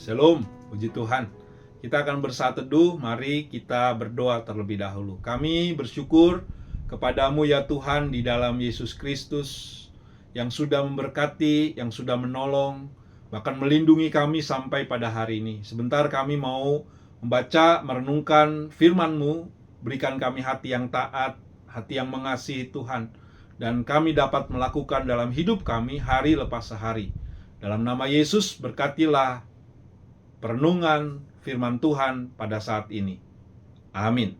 Shalom, puji Tuhan. Kita akan bersatu teduh, mari kita berdoa terlebih dahulu. Kami bersyukur kepadamu ya Tuhan di dalam Yesus Kristus yang sudah memberkati, yang sudah menolong, bahkan melindungi kami sampai pada hari ini. Sebentar kami mau membaca, merenungkan firman-Mu, berikan kami hati yang taat, hati yang mengasihi Tuhan, dan kami dapat melakukan dalam hidup kami hari lepas hari. Dalam nama Yesus berkatilah perenungan firman Tuhan pada saat ini. Amin.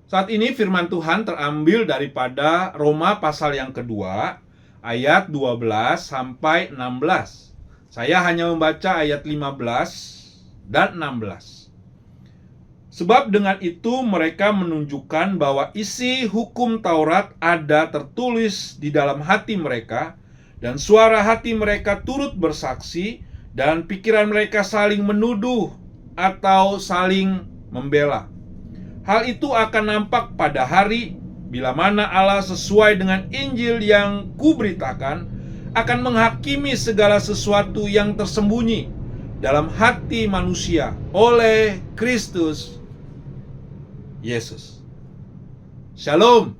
Saat ini firman Tuhan terambil daripada Roma pasal yang kedua, ayat 12 sampai 16. Saya hanya membaca ayat 15 dan 16. Sebab dengan itu mereka menunjukkan bahwa isi hukum Taurat ada tertulis di dalam hati mereka, dan suara hati mereka turut bersaksi, dan pikiran mereka saling menuduh atau saling membela. Hal itu akan nampak pada hari bila mana Allah sesuai dengan Injil yang kuberitakan akan menghakimi segala sesuatu yang tersembunyi dalam hati manusia oleh Kristus Yesus. Shalom,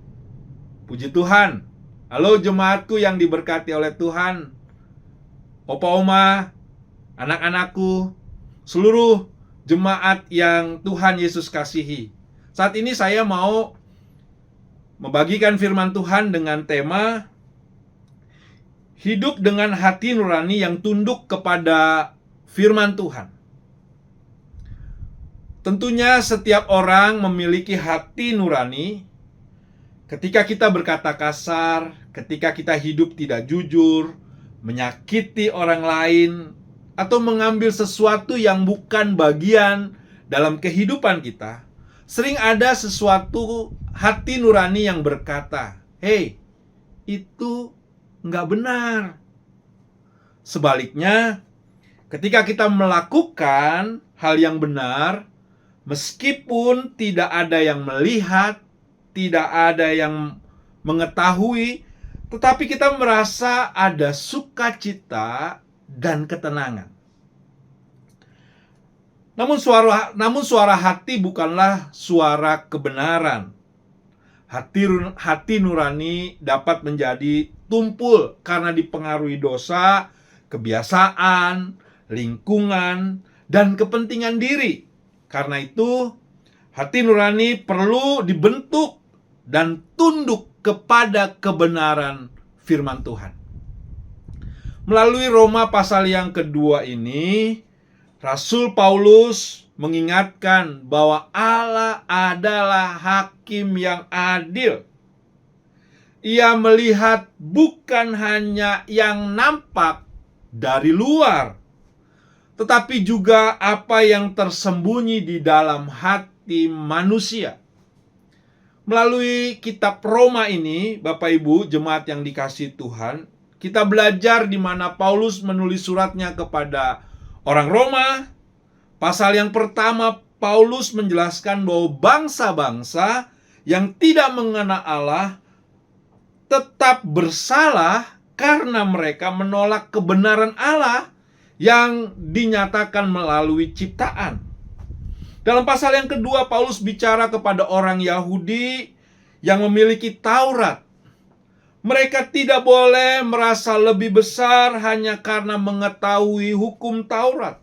puji Tuhan. Halo jemaatku yang diberkati oleh Tuhan, Opa Oma, anak-anakku, seluruh jemaat yang Tuhan Yesus kasihi. Saat ini saya mau membagikan firman Tuhan dengan tema hidup dengan hati nurani yang tunduk kepada firman Tuhan. Tentunya setiap orang memiliki hati nurani. Ketika kita berkata kasar, ketika kita hidup tidak jujur, menyakiti orang lain, atau mengambil sesuatu yang bukan bagian dalam kehidupan kita, sering ada sesuatu hati nurani yang berkata, "Hei, itu nggak benar." Sebaliknya, ketika kita melakukan hal yang benar, meskipun tidak ada yang melihat, tidak ada yang mengetahui, tetapi kita merasa ada sukacita dan ketenangan. Namun suara hati bukanlah suara kebenaran. Hati nurani dapat menjadi tumpul karena dipengaruhi dosa, kebiasaan, lingkungan, dan kepentingan diri. Karena itu, hati nurani perlu dibentuk dan tunduk kepada kebenaran firman Tuhan. Melalui Roma pasal yang kedua ini, Rasul Paulus mengingatkan bahwa Allah adalah hakim yang adil. Ia melihat bukan hanya yang nampak dari luar, tetapi juga apa yang tersembunyi di dalam hati manusia. Melalui kitab Roma ini, Bapak Ibu, jemaat yang dikasihi Tuhan, kita belajar di mana Paulus menulis suratnya kepada orang Roma. Pasal yang pertama, Paulus menjelaskan bahwa bangsa-bangsa yang tidak mengenal Allah tetap bersalah karena mereka menolak kebenaran Allah yang dinyatakan melalui ciptaan. Dalam pasal yang kedua, Paulus bicara kepada orang Yahudi yang memiliki Taurat. Mereka tidak boleh merasa lebih besar hanya karena mengetahui hukum Taurat.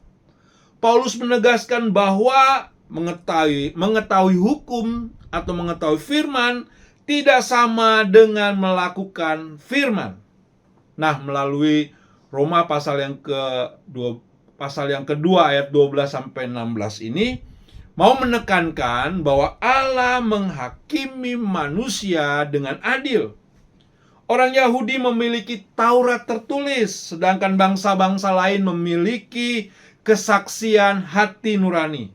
Paulus menegaskan bahwa mengetahui hukum atau mengetahui firman tidak sama dengan melakukan firman. Nah, melalui Roma pasal yang kedua ayat 12 sampai 16 ini mau menekankan bahwa Allah menghakimi manusia dengan adil. Orang Yahudi memiliki Taurat tertulis, sedangkan bangsa-bangsa lain memiliki kesaksian hati nurani.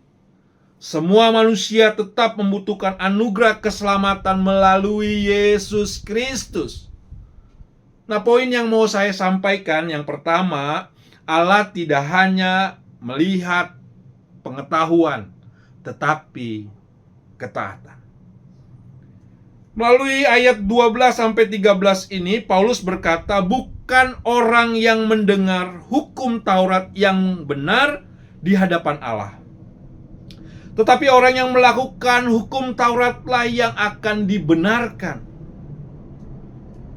Semua manusia tetap membutuhkan anugerah keselamatan melalui Yesus Kristus. Nah, poin yang mau saya sampaikan yang pertama, Allah tidak hanya melihat pengetahuan, tetapi ketaatan. Melalui ayat 12 sampai 13 ini, Paulus berkata, bukan orang yang mendengar hukum Taurat yang benar di hadapan Allah, tetapi orang yang melakukan hukum Tauratlah yang akan dibenarkan.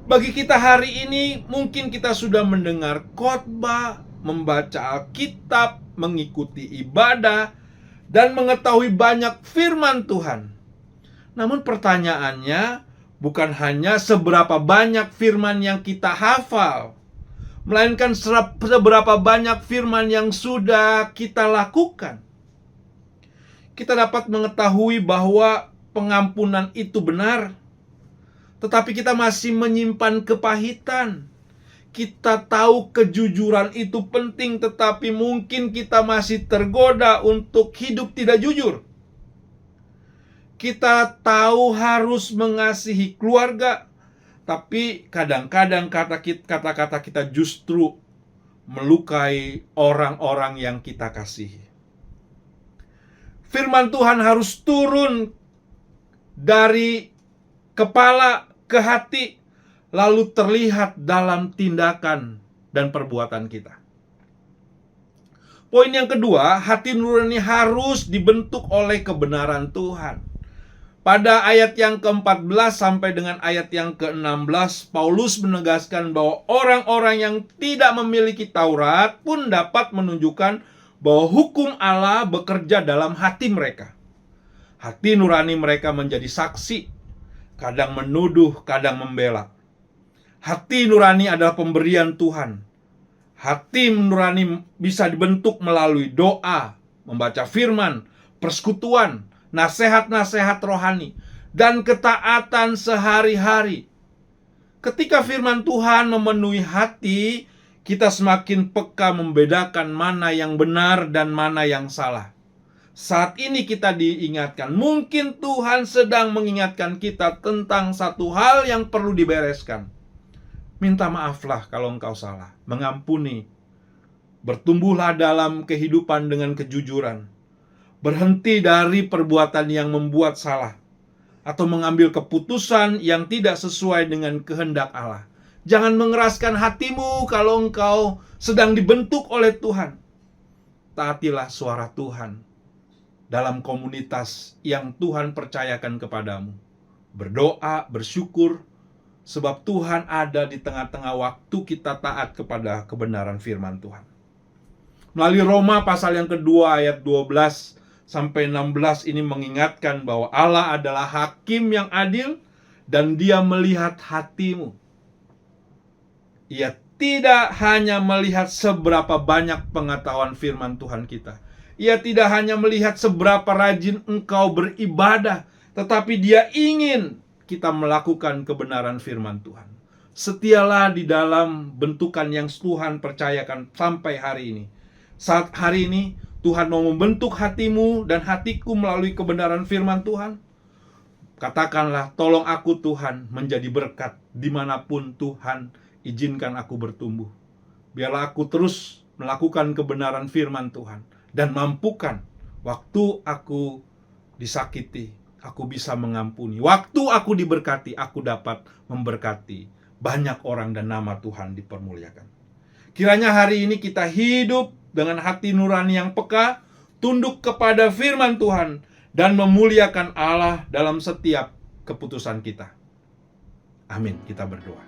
Bagi kita hari ini, mungkin kita sudah mendengar khotbah, membaca Alkitab, mengikuti ibadah, dan mengetahui banyak firman Tuhan. Namun pertanyaannya, bukan hanya seberapa banyak firman yang kita hafal, melainkan seberapa banyak firman yang sudah kita lakukan. Kita dapat mengetahui bahwa pengampunan itu benar, tetapi kita masih menyimpan kepahitan. Kita tahu kejujuran itu penting, tetapi mungkin kita masih tergoda untuk hidup tidak jujur. Kita tahu harus mengasihi keluarga, tapi kadang-kadang kata-kata kita justru melukai orang-orang yang kita kasihi. Firman Tuhan harus turun dari kepala ke hati, lalu terlihat dalam tindakan dan perbuatan kita. Poin yang kedua, hati nurani harus dibentuk oleh kebenaran Tuhan. Pada ayat yang ke-14 sampai dengan ayat yang ke-16, Paulus menegaskan bahwa orang-orang yang tidak memiliki Taurat pun dapat menunjukkan bahwa hukum Allah bekerja dalam hati mereka. Hati nurani mereka menjadi saksi, kadang menuduh, kadang membela. Hati nurani adalah pemberian Tuhan. Hati nurani bisa dibentuk melalui doa, membaca firman, persekutuan, nasihat-nasihat rohani, dan ketaatan sehari-hari. Ketika firman Tuhan memenuhi hati, kita semakin peka membedakan mana yang benar dan mana yang salah. Saat ini kita diingatkan, mungkin Tuhan sedang mengingatkan kita tentang satu hal yang perlu dibereskan. Minta maaflah kalau engkau salah, mengampuni. Bertumbuhlah dalam kehidupan dengan kejujuran. Berhenti dari perbuatan yang membuat salah, atau mengambil keputusan yang tidak sesuai dengan kehendak Allah. Jangan mengeraskan hatimu kalau engkau sedang dibentuk oleh Tuhan. Taatilah suara Tuhan dalam komunitas yang Tuhan percayakan kepadamu. Berdoa, bersyukur, sebab Tuhan ada di tengah-tengah waktu kita taat kepada kebenaran firman Tuhan. Melalui Roma pasal yang kedua ayat 12 sampai 16 ini mengingatkan bahwa Allah adalah hakim yang adil dan Dia melihat hatimu. Ia tidak hanya melihat seberapa banyak pengetahuan firman Tuhan kita. Ia tidak hanya melihat seberapa rajin engkau beribadah, tetapi Dia ingin kita melakukan kebenaran firman Tuhan. Setialah di dalam bentukan yang Tuhan percayakan sampai hari ini. Saat hari ini Tuhan mau membentuk hatimu dan hatiku melalui kebenaran firman Tuhan. Katakanlah, tolong aku Tuhan menjadi berkat dimanapun Tuhan izinkan aku bertumbuh. Biarlah aku terus melakukan kebenaran firman Tuhan. Dan mampukan waktu aku disakiti, aku bisa mengampuni. Waktu aku diberkati, aku dapat memberkati banyak orang dan nama Tuhan dipermuliakan. Kiranya hari ini kita hidup dengan hati nurani yang peka, tunduk kepada firman Tuhan, dan memuliakan Allah dalam setiap keputusan kita. Amin, kita berdoa.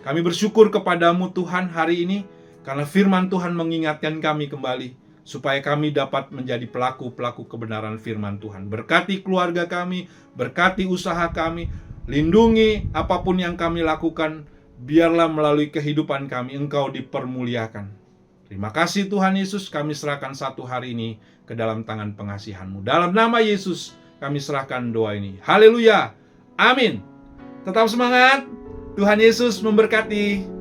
Kami bersyukur kepadamu Tuhan hari ini, karena firman Tuhan mengingatkan kami kembali, supaya kami dapat menjadi pelaku-pelaku kebenaran firman Tuhan. Berkati keluarga kami, berkati usaha kami, lindungi apapun yang kami lakukan, biarlah melalui kehidupan kami Engkau dipermuliakan. Terima kasih Tuhan Yesus, kami serahkan satu hari ini ke dalam tangan pengasihan-Mu. Dalam nama Yesus kami serahkan doa ini. Haleluya, amin. Tetap semangat, Tuhan Yesus memberkati.